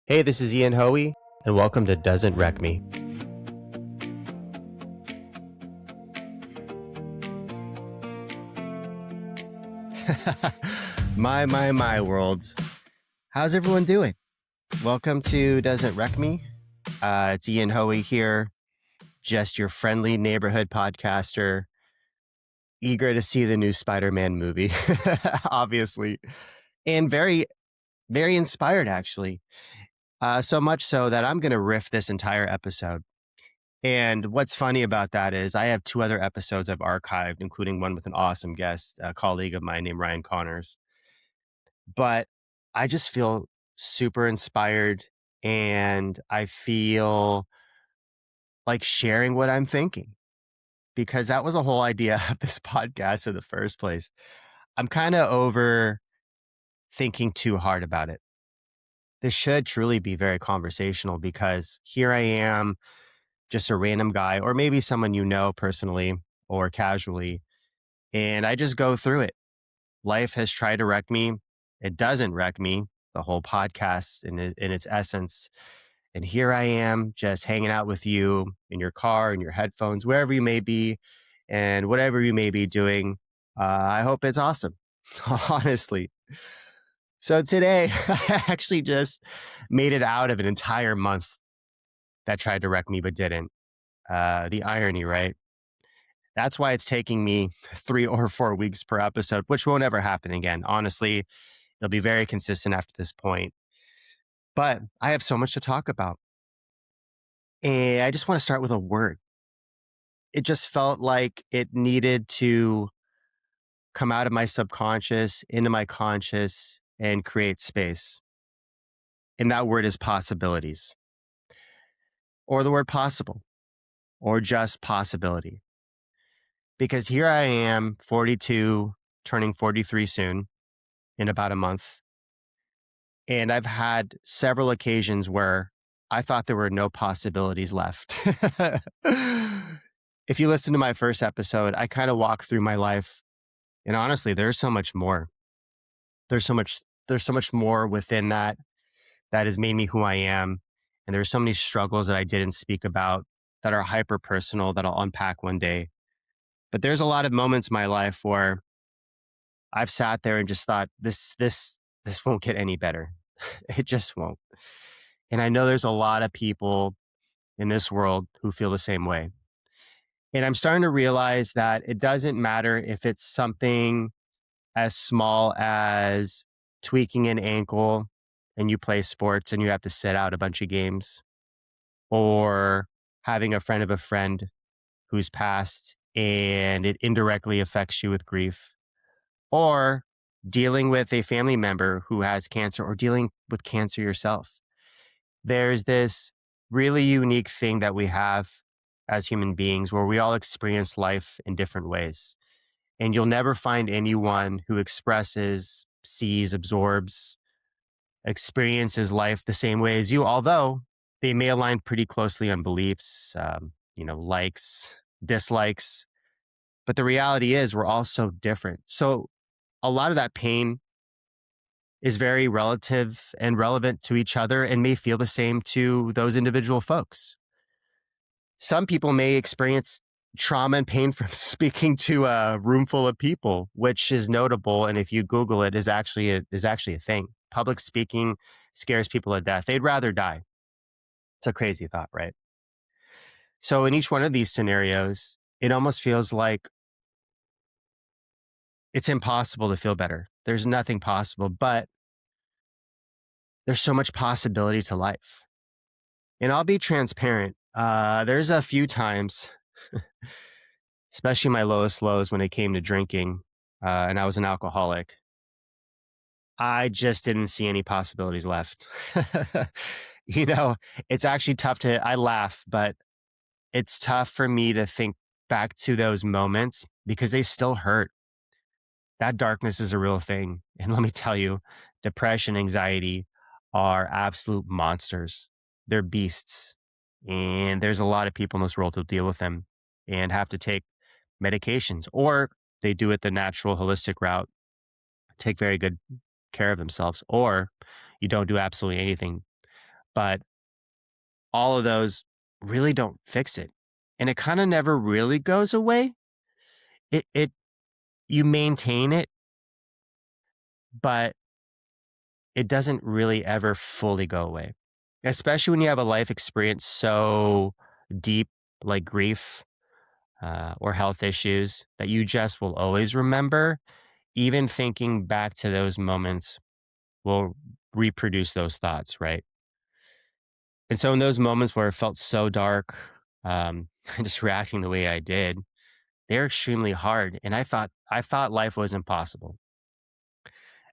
Hey, this is Ian Hoey, and welcome to Doesn't Wreck Me. my world. How's everyone doing? Welcome to Doesn't Wreck Me. It's Ian Hoey here, just your friendly neighborhood podcaster, eager to see the new Spider-Man movie, obviously, and very, very inspired, actually. So much so that I'm going to riff this entire episode. And what's funny about that is I have two other episodes I've archived, including one with an awesome guest, a colleague of mine named Ryan Connors. But I just feel super inspired and I feel like sharing what I'm thinking because that was the whole idea of this podcast in the first place. I'm kind of over thinking too hard about it. This should truly be very conversational because here I am, just a random guy, or maybe someone you know personally or casually, and I just go through it. Life has tried to wreck me. It doesn't wreck me, the whole podcast in its essence. And here I am just hanging out with you in your car, in your headphones, wherever you may be, and whatever you may be doing. I hope it's awesome, honestly. So today, I actually just made it out of an entire month that tried to wreck me but didn't. The irony, right? That's why it's taking me 3 or 4 weeks per episode, which won't ever happen again. Honestly, it'll be very consistent after this point. But I have so much to talk about. And I just want to start with a word. It just felt like it needed to come out of my subconscious into my conscious and create space. And that word is possibilities, or the word possible, or just possibility. Because here I am, 42, turning 43 soon in about a month. And I've had several occasions where I thought there were no possibilities left. If you listen to my first episode, I kind of walk through my life. And honestly, there's so much more. There's so much more within that has made me who I am. And there's so many struggles that I didn't speak about that are hyper personal that I'll unpack one day. But there's a lot of moments in my life where I've sat there and just thought, this won't get any better. It just won't. And I know there's a lot of people in this world who feel the same way. And I'm starting to realize that it doesn't matter if it's something as small as tweaking an ankle and you play sports and you have to sit out a bunch of games, or having a friend of a friend who's passed and it indirectly affects you with grief, or dealing with a family member who has cancer, or dealing with cancer yourself. There's this really unique thing that we have as human beings where we all experience life in different ways. And you'll never find anyone who expresses, sees, absorbs, experiences life the same way as you, although they may align pretty closely on beliefs, likes, dislikes. But the reality is we're all so different. So a lot of that pain is very relative and relevant to each other and may feel the same to those individual folks. Some people may experience trauma and pain from speaking to a room full of people, which is notable. And if you Google it, is actually a thing. Public speaking scares people to death. They'd rather die. It's a crazy thought, right? So in each one of these scenarios, it almost feels like it's impossible to feel better. There's nothing possible, but there's so much possibility to life. And I'll be transparent. There's a few times, especially my lowest lows when it came to drinking, and I was an alcoholic, I just didn't see any possibilities left. It's actually tough I laugh, but it's tough for me to think back to those moments because they still hurt. That darkness is a real thing. And let me tell you, depression, anxiety are absolute monsters. They're beasts. And there's a lot of people in this world who deal with them and have to take medications, or they do it the natural holistic route, take very good care of themselves, or you don't do absolutely anything. but all of those really don't fix it. And it kind of never really goes away. It you maintain it, but it doesn't really ever fully go away. Especially when you have a life experience so deep, like grief or health issues, that you just will always remember. Even thinking back to those moments will reproduce those thoughts, right? And so in those moments where it felt so dark, just reacting the way I did, they're extremely hard. And I thought life was impossible.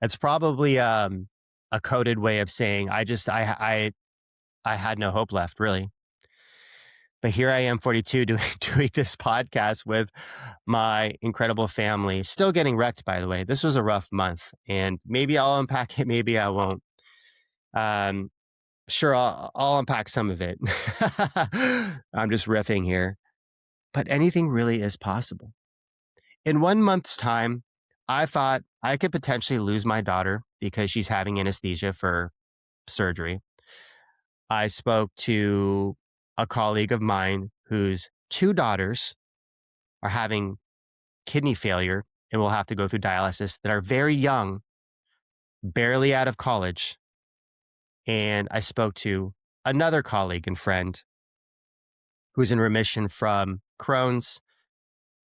It's probably a coded way of saying I had no hope left, really. But here I am, 42, doing this podcast with my incredible family. Still getting wrecked, by the way. This was a rough month, and maybe I'll unpack it, maybe I won't. Um, sure, I'll unpack some of it. I'm just riffing here, but anything really is possible. In 1 month's time, I thought I could potentially lose my daughter because she's having anesthesia for surgery. I spoke to a colleague of mine whose two daughters are having kidney failure and will have to go through dialysis, that are very young, barely out of college. And I spoke to another colleague and friend who's in remission from Crohn's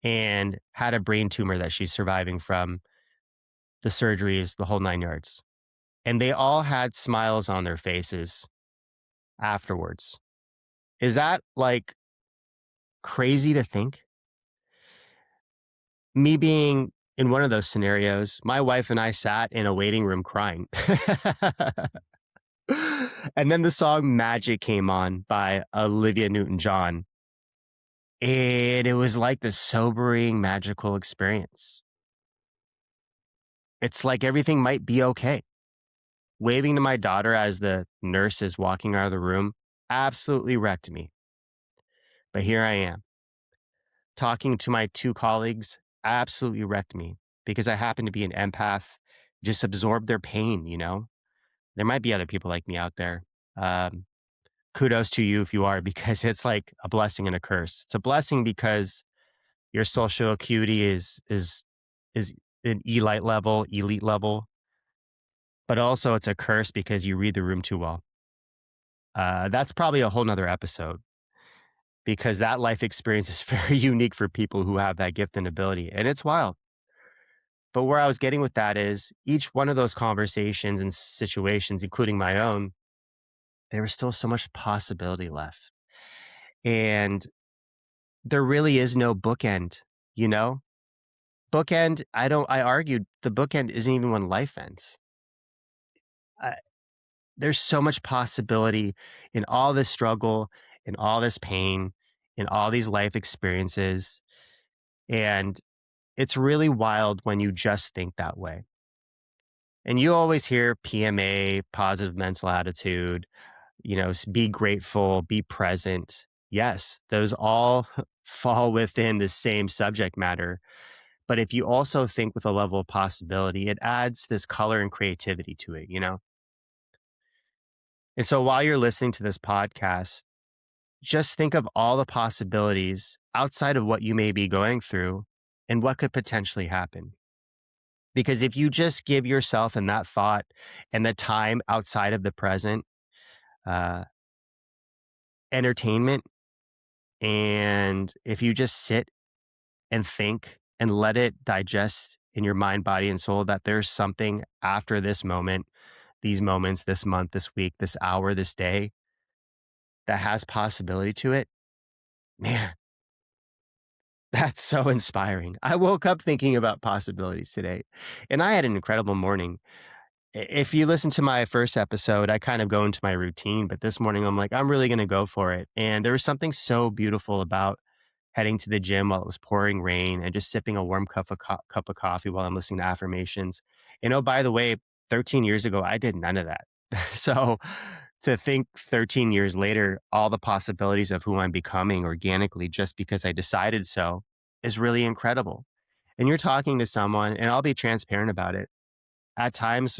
and had a brain tumor that she's surviving from, the surgeries, the whole 9 yards. And they all had smiles on their faces afterwards. Is that like crazy to think? Me being in one of those scenarios, my wife and I sat in a waiting room crying. And then the song Magic came on by Olivia Newton-John. And it was like this sobering, magical experience. It's like everything might be okay. Waving to my daughter as the nurse is walking out of the room absolutely wrecked me. But here I am. Talking to my two colleagues absolutely wrecked me because I happen to be an empath, just absorb their pain, you know? There might be other people like me out there. Um, Kudos to you if you are, because it's like a blessing and a curse. It's a blessing because your social acuity is an elite level, but also it's a curse because you read the room too well. That's probably a whole nother episode, because that life experience is very unique for people who have that gift and ability, and it's wild. But where I was getting with that is each one of those conversations and situations, including my own, there was still so much possibility left. And there really is no bookend, you know? Bookend, I argued the bookend isn't even when life ends. I, there's so much possibility in all this struggle, in all this pain, in all these life experiences. And it's really wild when you just think that way. And you always hear PMA, positive mental attitude, be grateful, be present. Yes, those all fall within the same subject matter. But if you also think with a level of possibility, it adds this color and creativity to it, you know? And so while you're listening to this podcast, just think of all the possibilities outside of what you may be going through and what could potentially happen. Because if you just give yourself and that thought and the time outside of the present, uh, entertainment, and if you just sit and think and let it digest in your mind, body, and soul that there's something after this moment, these moments, this month, this week, this hour, this day, that has possibility to it, man, that's so inspiring. I woke up thinking about possibilities today, and I had an incredible morning. If you listen to my first episode, I kind of go into my routine, but this morning I'm like, I'm really going to go for it. And there was something so beautiful about heading to the gym while it was pouring rain and just sipping a warm cup of coffee while I'm listening to affirmations. By the way, 13 years ago, I did none of that. So to think 13 years later, all the possibilities of who I'm becoming organically just because I decided so is really incredible. And you're talking to someone, and I'll be transparent about it. At times,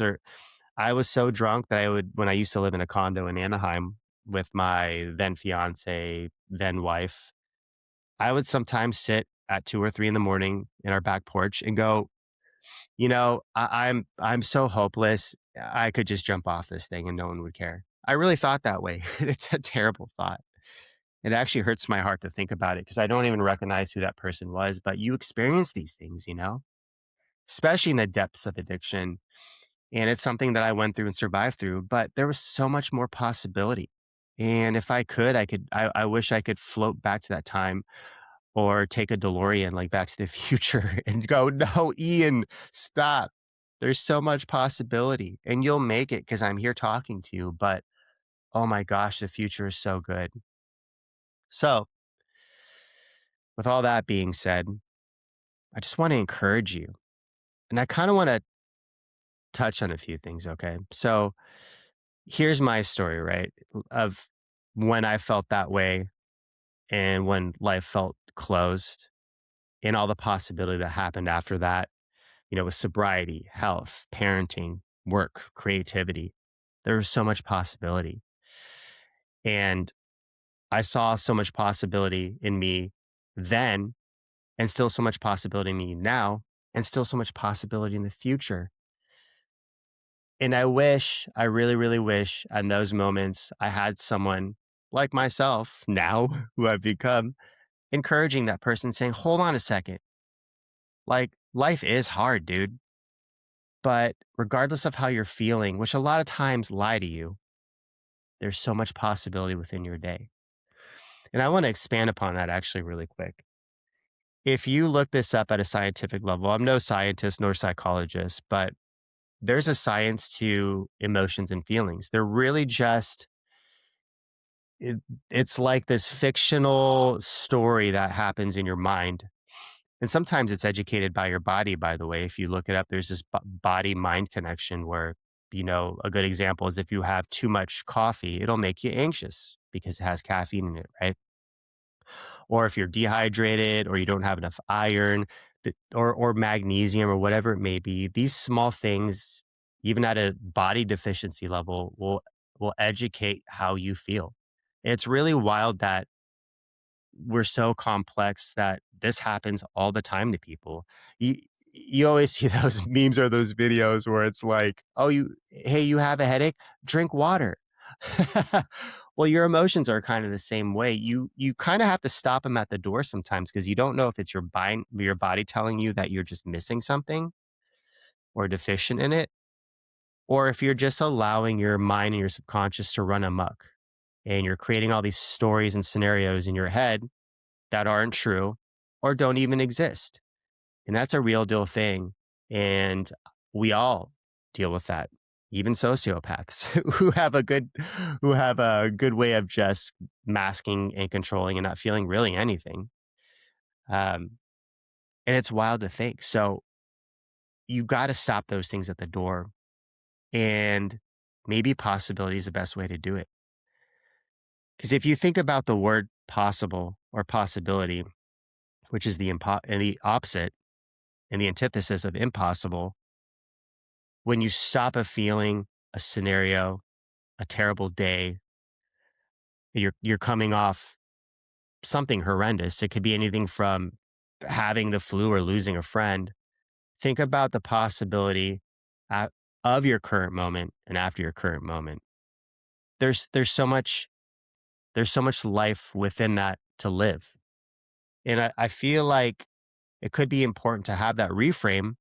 I was so drunk that when I used to live in a condo in Anaheim with my then fiance, then wife, I would sometimes sit at 2 or 3 in the morning in our back porch and go, I'm so hopeless. I could just jump off this thing and no one would care. I really thought that way. It's a terrible thought. It actually hurts my heart to think about it because I don't even recognize who that person was. But you experience these things, especially in the depths of addiction. And it's something that I went through and survived through, but there was so much more possibility. And if I wish I could float back to that time or take a DeLorean like Back to the Future and go, no, Ian, stop. There's so much possibility and you'll make it because I'm here talking to you. But oh my gosh, the future is so good. So, with all that being said, I just want to encourage you. And I kind of want to touch on a few things. Okay. So, here's my story, right? Of when I felt that way and when life felt closed and all the possibility that happened after that, with sobriety, health, parenting, work, creativity. There was so much possibility. And I saw so much possibility in me then, and still so much possibility in me now, and still so much possibility in the future. And I really, really wish in those moments I had someone like myself now who I've become encouraging that person saying, hold on a second. Like life is hard, dude. But regardless of how you're feeling, which a lot of times lie to you, there's so much possibility within your day. And I want to expand upon that actually really quick. If you look this up at a scientific level, I'm no scientist nor psychologist, but there's a science to emotions and feelings. They're really just it, it's like this fictional story that happens in your mind. And sometimes it's educated by your body, by the way. If you look it up, there's this body mind connection where, a good example is if you have too much coffee, it'll make you anxious because it has caffeine in it, right? Or if you're dehydrated or you don't have enough iron or magnesium or whatever it may be, these small things, even at a body deficiency level, will educate how you feel. And it's really wild that we're so complex that this happens all the time to people. You always see those memes or those videos where it's like, "Oh, you have a headache? Drink water." Well, your emotions are kind of the same way. You kind of have to stop them at the door sometimes because you don't know if it's your body telling you that you're just missing something or deficient in it, or if you're just allowing your mind and your subconscious to run amok and you're creating all these stories and scenarios in your head that aren't true or don't even exist. And that's a real deal thing. And we all deal with that, even sociopaths who have a good way of just masking and controlling and not feeling really anything. Um, and it's wild to think. So you got to stop those things at the door. And maybe possibility is the best way to do it. Because if you think about the word possible or possibility, which is the opposite and the antithesis of impossible, when you stop a feeling, a scenario, a terrible day, you're coming off something horrendous. It could be anything from having the flu or losing a friend. Think about the possibility a- of your current moment and after your current moment. There's so much life within that to live. And I feel like it could be important to have that reframe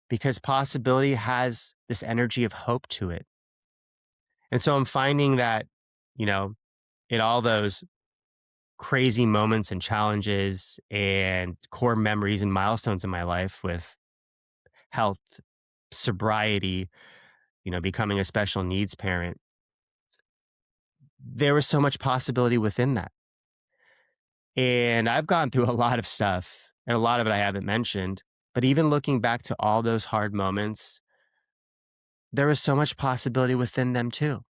because possibility has this energy of hope to it. And so I'm finding that, you know, in all those crazy moments and challenges and core memories and milestones in my life with health, sobriety, becoming a special needs parent, there was so much possibility within that. And I've gone through a lot of stuff, and a lot of it I haven't mentioned. But even looking back to all those hard moments, there was so much possibility within them too.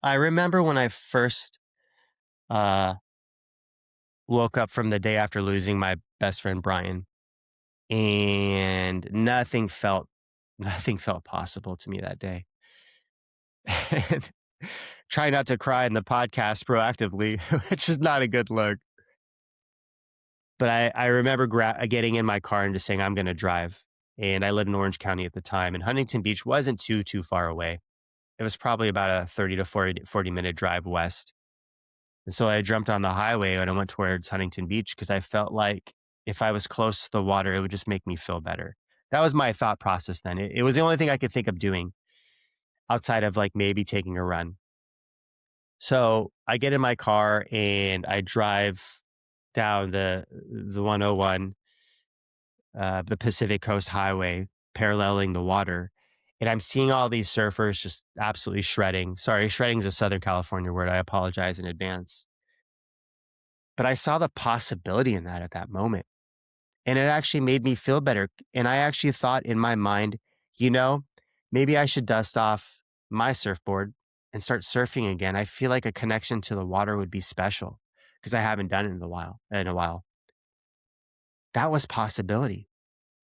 I remember when I first uh, woke up from the day after losing my best friend Brian, and nothing felt Nothing felt possible to me that day. And try not to cry in the podcast proactively, which is not a good look. But I remember getting in my car and just saying, I'm going to drive. And I lived in Orange County at the time, and Huntington Beach wasn't too far away. It was probably about a 30 to 40 minute drive west. And so I jumped on the highway and I went towards Huntington Beach because I felt like if I was close to the water, it would just make me feel better. That was my thought process then. It was the only thing I could think of doing outside of like maybe taking a run. So I get in my car and I drive down the 101, the Pacific Coast Highway, paralleling the water. And I'm seeing all these surfers just absolutely shredding. Sorry, shredding is a Southern California word. I apologize in advance. But I saw the possibility in that at that moment. And it actually made me feel better. And I actually thought in my mind, you know, maybe I should dust off my surfboard and start surfing again. I feel like a connection to the water would be special because I haven't done it in a while. That was possibility.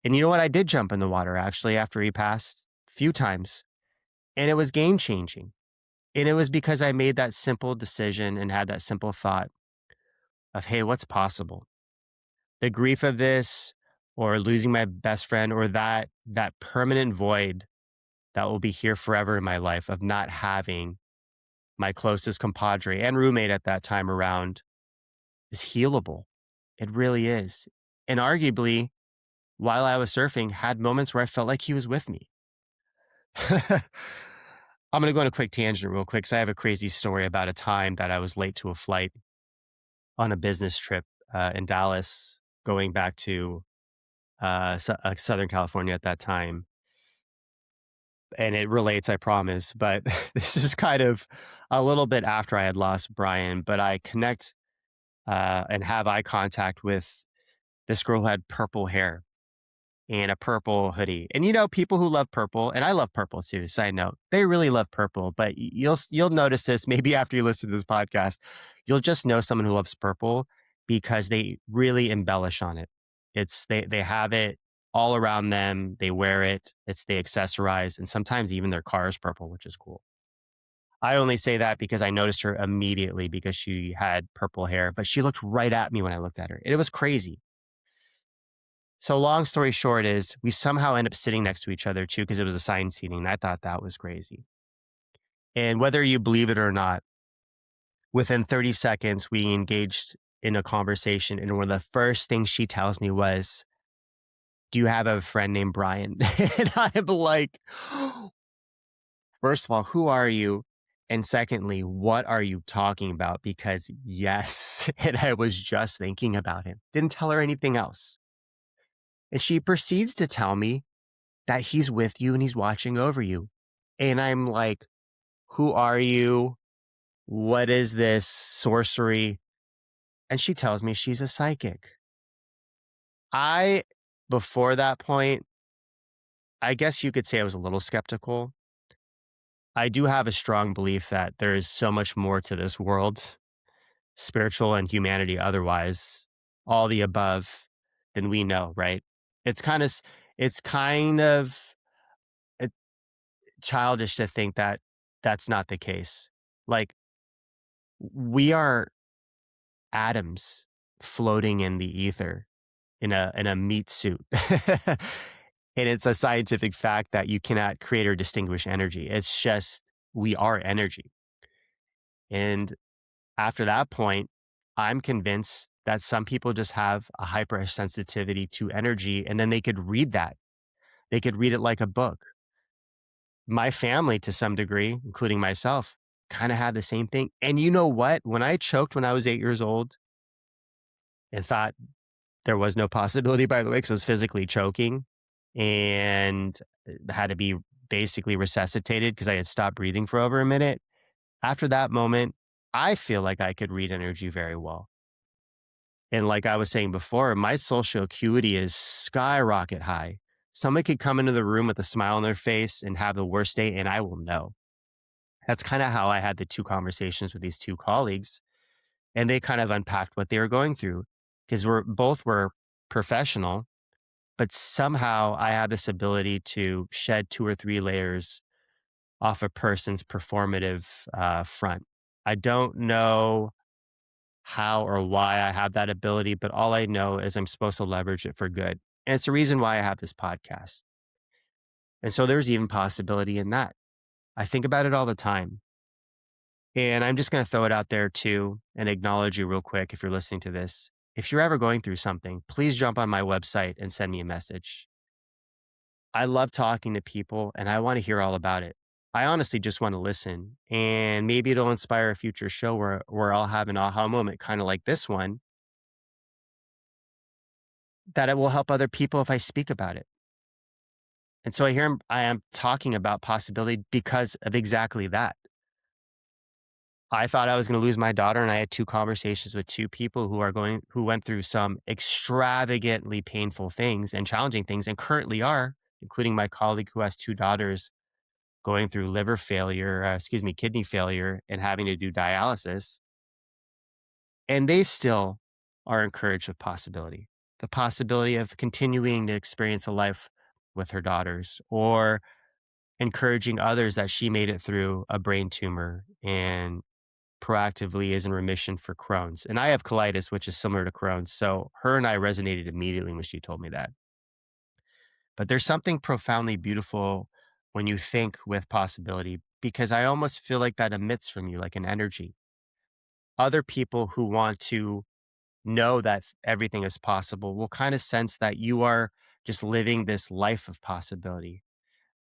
And you know what? I did jump in the water actually after he passed a few times. And it was game changing. And it was because I made that simple decision and had that simple thought of, hey, what's possible? The grief of this or losing my best friend or that permanent void that will be here forever in my life of not having my closest compadre and roommate at that time around is healable. It really is. And arguably, while I was surfing, had moments where I felt like he was with me. I'm going to go on a quick tangent real quick because I have a crazy story about a time that I was late to a flight on a business trip in Dallas, going back to Southern California at that time. And it relates, I promise. But this is kind of a little bit after I had lost Brian, but I connect and have eye contact with this girl who had purple hair and a purple hoodie. And you know, people who love purple, and I love purple too, side note, they really love purple, but you'll notice this maybe after you listen to this podcast, you'll just know someone who loves purple because they really embellish on it. It's they have it all around them, they wear it, they accessorize, and sometimes even their car is purple, which is cool. I only say that because I noticed her immediately because she had purple hair, but she looked right at me when I looked at her. It was crazy. So long story short is we somehow end up sitting next to each other too because it was assigned seating. And I thought that was crazy. And whether you believe it or not, within 30 seconds, we engaged in a conversation. And one of the first things she tells me was, do you have a friend named Brian? And I'm like, first of all, who are you? And secondly, what are you talking about? Because yes, and I was just thinking about him. Didn't tell her anything else. And she proceeds to tell me that he's with you and he's watching over you. And I'm like, who are you? What is this sorcery? And she tells me she's a psychic. Before that point, I guess you could say I was a little skeptical. I do have a strong belief that there is so much more to this world, spiritual and humanity otherwise, all the above than we know, right? It's kind of, it's kind of childish to think that that's not the case. Like we are atoms floating in the ether in a meat suit. And it's a scientific fact that you cannot create or distinguish energy. It's just we are energy. And after that point, I'm convinced that some people just have a hypersensitivity to energy and then they could read that. They could read it like a book. My family, to some degree, including myself, kind of had the same thing. And you know what? When I choked when I was 8 years old and thought there was no possibility, by the way, because I was physically choking and had to be basically resuscitated because I had stopped breathing for over a minute. After that moment, I feel like I could read energy very well. And like I was saying before, my social acuity is skyrocket high. Someone could come into the room with a smile on their face and have the worst day, and I will know. That's kind of how I had the two conversations with these two colleagues, and they kind of unpacked what they were going through because both were professional, but somehow I have this ability to shed 2 or 3 layers off a person's performative front. I don't know how or why I have that ability, but all I know is I'm supposed to leverage it for good. And it's the reason why I have this podcast. And so there's even possibility in that. I think about it all the time. And I'm just going to throw it out there too and acknowledge you real quick if you're listening to this. If you're ever going through something, please jump on my website and send me a message. I love talking to people and I want to hear all about it. I honestly just want to listen, and maybe it'll inspire a future show where I'll have an aha moment, kind of like this one, that it will help other people if I speak about it. And so I am talking about possibility because of exactly that. I thought I was going to lose my daughter, and I had 2 conversations with 2 people who went through some extravagantly painful things and challenging things and currently are, including my colleague who has 2 daughters going through kidney failure and having to do dialysis. And they still are encouraged with possibility. The possibility of continuing to experience a life with her daughters, or encouraging others that she made it through a brain tumor and proactively is in remission for Crohn's. And I have colitis, which is similar to Crohn's. So her and I resonated immediately when she told me that. But there's something profoundly beautiful when you think with possibility, because I almost feel like that emits from you like an energy. Other people who want to know that everything is possible will kind of sense that you are just living this life of possibility,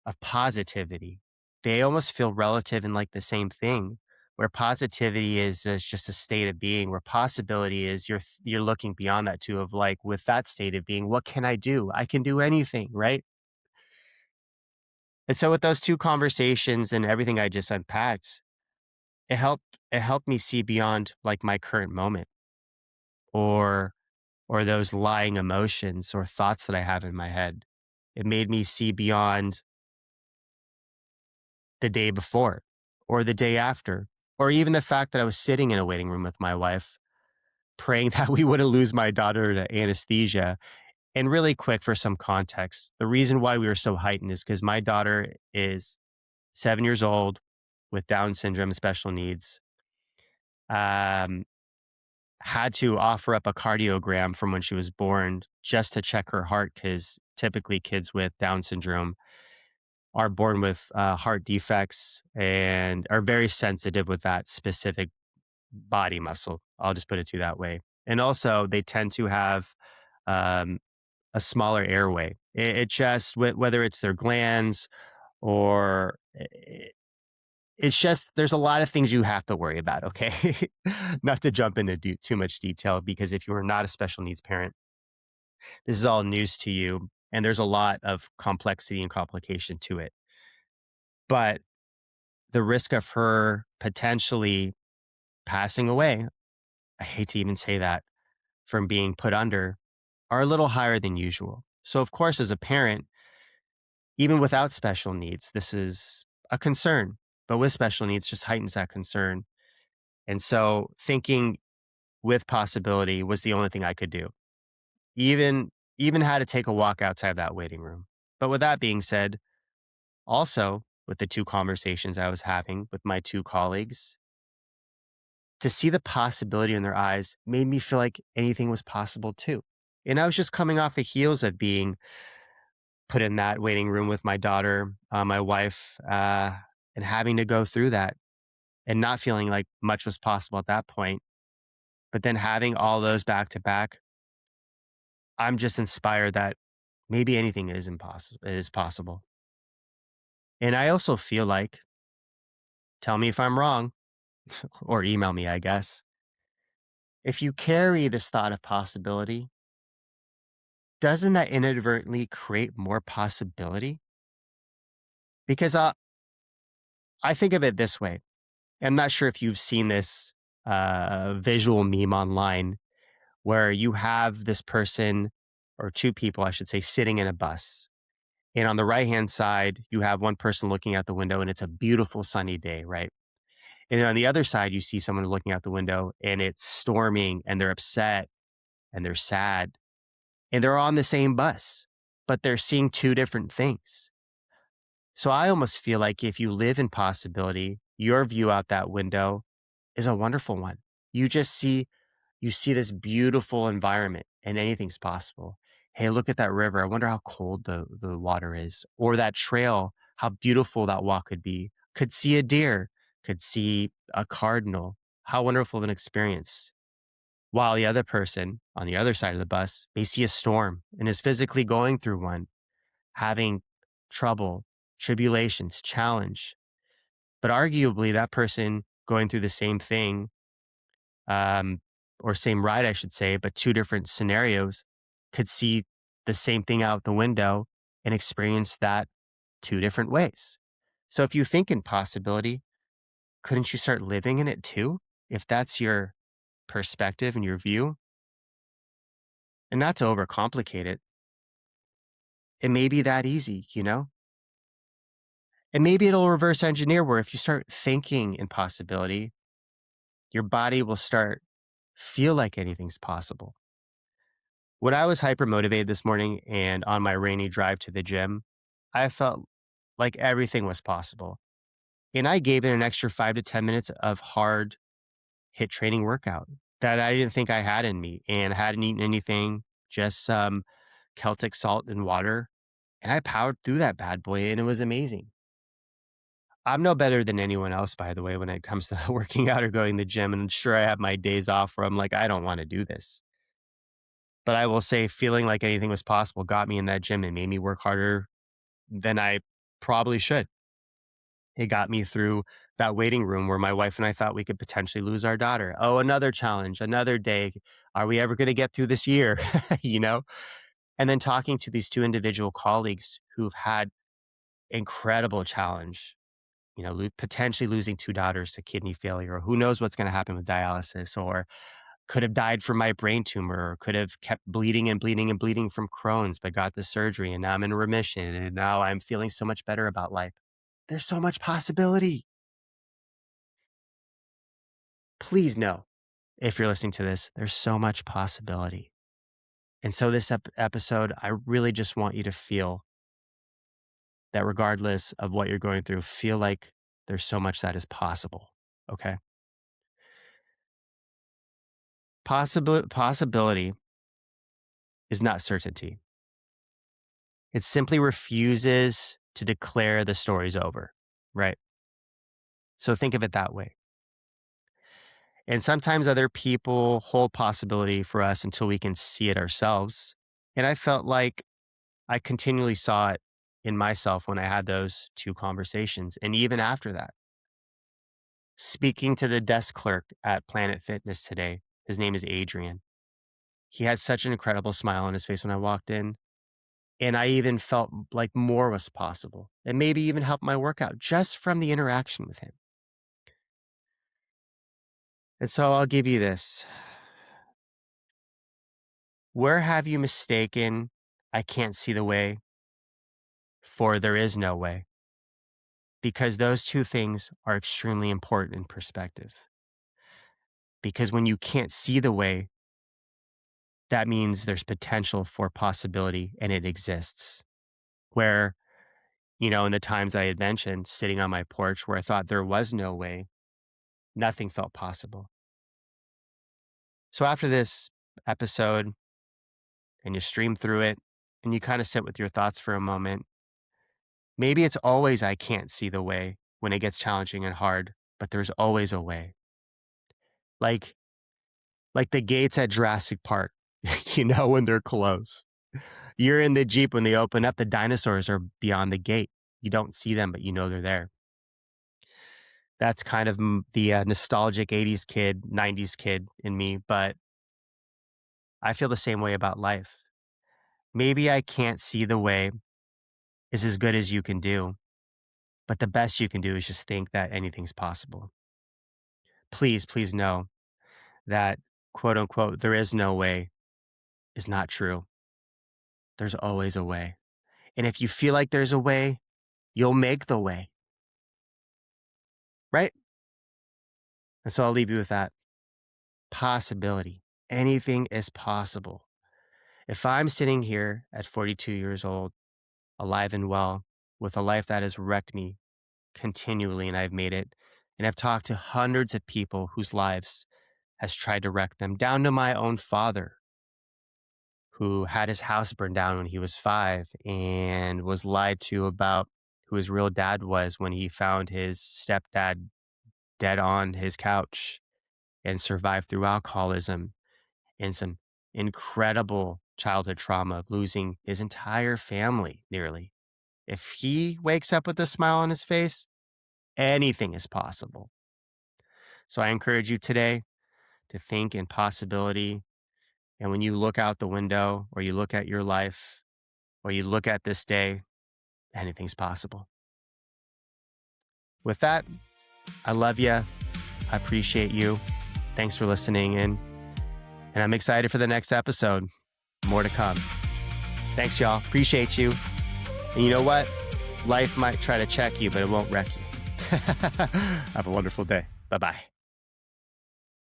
of positivity. They almost feel relative in like the same thing, where positivity is just a state of being, where possibility is you're looking beyond that too, of like, with that state of being, what can I do? I can do anything, right? And so with those 2 conversations and everything I just unpacked, it helped me see beyond like my current moment, or those lying emotions or thoughts that I have in my head. It made me see beyond the day before or the day after, or even the fact that I was sitting in a waiting room with my wife praying that we wouldn't lose my daughter to anesthesia. And really quick, for some context, the reason why we were so heightened is because my daughter is 7 years old with Down syndrome, special needs. Um, had to offer up a cardiogram from when she was born just to check her heart, because typically kids with Down syndrome are born with heart defects and are very sensitive with that specific body muscle. I'll just put it to you that way. And also, they tend to have um, a smaller airway. It just, whether it's their glands or it's just, there's a lot of things you have to worry about. Okay. Not to jump into too much detail, because if you are not a special needs parent, this is all news to you. And there's a lot of complexity and complication to it. But the risk of her potentially passing away, I hate to even say that, from being put under, are a little higher than usual. So, of course, as a parent, even without special needs, this is a concern. But with special needs, just heightens that concern. And so, thinking with possibility was the only thing I could do. Even had to take a walk outside that waiting room. But with that being said, also with the 2 conversations I was having with my 2 colleagues, to see the possibility in their eyes made me feel like anything was possible too. And I was just coming off the heels of being put in that waiting room with my daughter, my wife, and having to go through that and not feeling like much was possible at that point. But then having all those back to back, I'm just inspired that maybe anything is possible. And I also feel like, tell me if I'm wrong, or email me, I guess. If you carry this thought of possibility, doesn't that inadvertently create more possibility? Because I think of it this way. I'm not sure if you've seen this visual meme online, where you have this person, or 2 people, I should say, sitting in a bus. And on the right hand side, you have one person looking out the window and it's a beautiful sunny day, right? And then on the other side, you see someone looking out the window and it's storming and they're upset and they're sad and they're on the same bus. but they're seeing two different things. So I almost feel like if you live in possibility, your view out that window is a wonderful one. You just see this beautiful environment and anything's possible. Hey, look at that river. I wonder how cold the water is. Or that trail, how beautiful that walk could be. Could see a deer, could see a cardinal. How wonderful of an experience. While the other person on the other side of the bus may see a storm and is physically going through one, having trouble, tribulations, challenge. But arguably, that person going through the same thing, um, or same ride, I should say, but two different scenarios, could see the same thing out the window and experience that two different ways. So if you think in possibility, couldn't you start living in it too? If that's your perspective and your view, and not to overcomplicate it, it may be that easy, you know? And maybe it'll reverse engineer where if you start thinking in possibility, your body will start feel like anything's possible. When I was hyper motivated this morning and on my rainy drive to the gym, I felt like everything was possible. And I gave it an extra 5 to 10 minutes of hard hit training workout that I didn't think I had in me and hadn't eaten anything, just some Celtic salt and water. And I powered through that bad boy and it was amazing. I'm no better than anyone else, by the way, when it comes to working out or going to the gym. And sure, I have my days off where I'm like, I don't want to do this. But I will say, feeling like anything was possible got me in that gym and made me work harder than I probably should. It got me through that waiting room where my wife and I thought we could potentially lose our daughter. Oh, another challenge, another day. Are we ever going to get through this year? you know? And then talking to these two individual colleagues who've had incredible challenge, potentially losing two daughters to kidney failure, or who knows what's going to happen with dialysis, or could have died from my brain tumor, or could have kept bleeding and bleeding and bleeding from Crohn's, but got the surgery and now I'm in remission and now I'm feeling so much better about life. There's so much possibility. Please know, if you're listening to this, there's so much possibility. And so this episode, I really just want you to feel that regardless of what you're going through, feel like there's so much that is possible. Okay. Possibility is not certainty. It simply refuses to declare the story's over, right? So think of it that way. And sometimes other people hold possibility for us until we can see it ourselves. And I felt like I continually saw it in myself when I had those two conversations. And even after that, speaking to the desk clerk at Planet Fitness today, his name is Adrian. He had such an incredible smile on his face when I walked in. And I even felt like more was possible and maybe even helped my workout just from the interaction with him. And so I'll give you this. Where have you mistaken I can't see the way for there is no way? Because those two things are extremely important in perspective. Because when you can't see the way, that means there's potential for possibility and it exists. Where, in the times I had mentioned, sitting on my porch where I thought there was no way, nothing felt possible. So after this episode and you stream through it and you kind of sit with your thoughts for a moment, maybe it's always I can't see the way when it gets challenging and hard, but there's always a way. Like like the gates at Jurassic Park, when they're closed. You're in the Jeep when they open up, the dinosaurs are beyond the gate. You don't see them, but you know they're there. That's kind of the nostalgic 80s kid, 90s kid in me, but I feel the same way about life. Maybe I can't see the way is as good as you can do, but the best you can do is just think that anything's possible. Please, please know that quote unquote, there is no way is not true. There's always a way. And if you feel like there's a way, you'll make the way. Right? And so I'll leave you with that possibility. Anything is possible. If I'm sitting here at 42 years old, alive and well, with a life that has wrecked me continually, and I've made it, and I've talked to hundreds of people whose lives has tried to wreck them, down to my own father, who had his house burned down when he was 5 and was lied to about who his real dad was when he found his stepdad dead on his couch, and survived through alcoholism and some incredible childhood trauma of losing his entire family nearly. If he wakes up with a smile on his face, anything is possible. So I encourage you today to think in possibility. And when you look out the window, or you look at your life, or you look at this day, anything's possible. With that, I love you. I appreciate you. Thanks for listening in. And I'm excited for the next episode. More to come. Thanks, y'all. Appreciate you. And you know what? Life might try to check you, but it won't wreck you. Have a wonderful day. Bye-bye.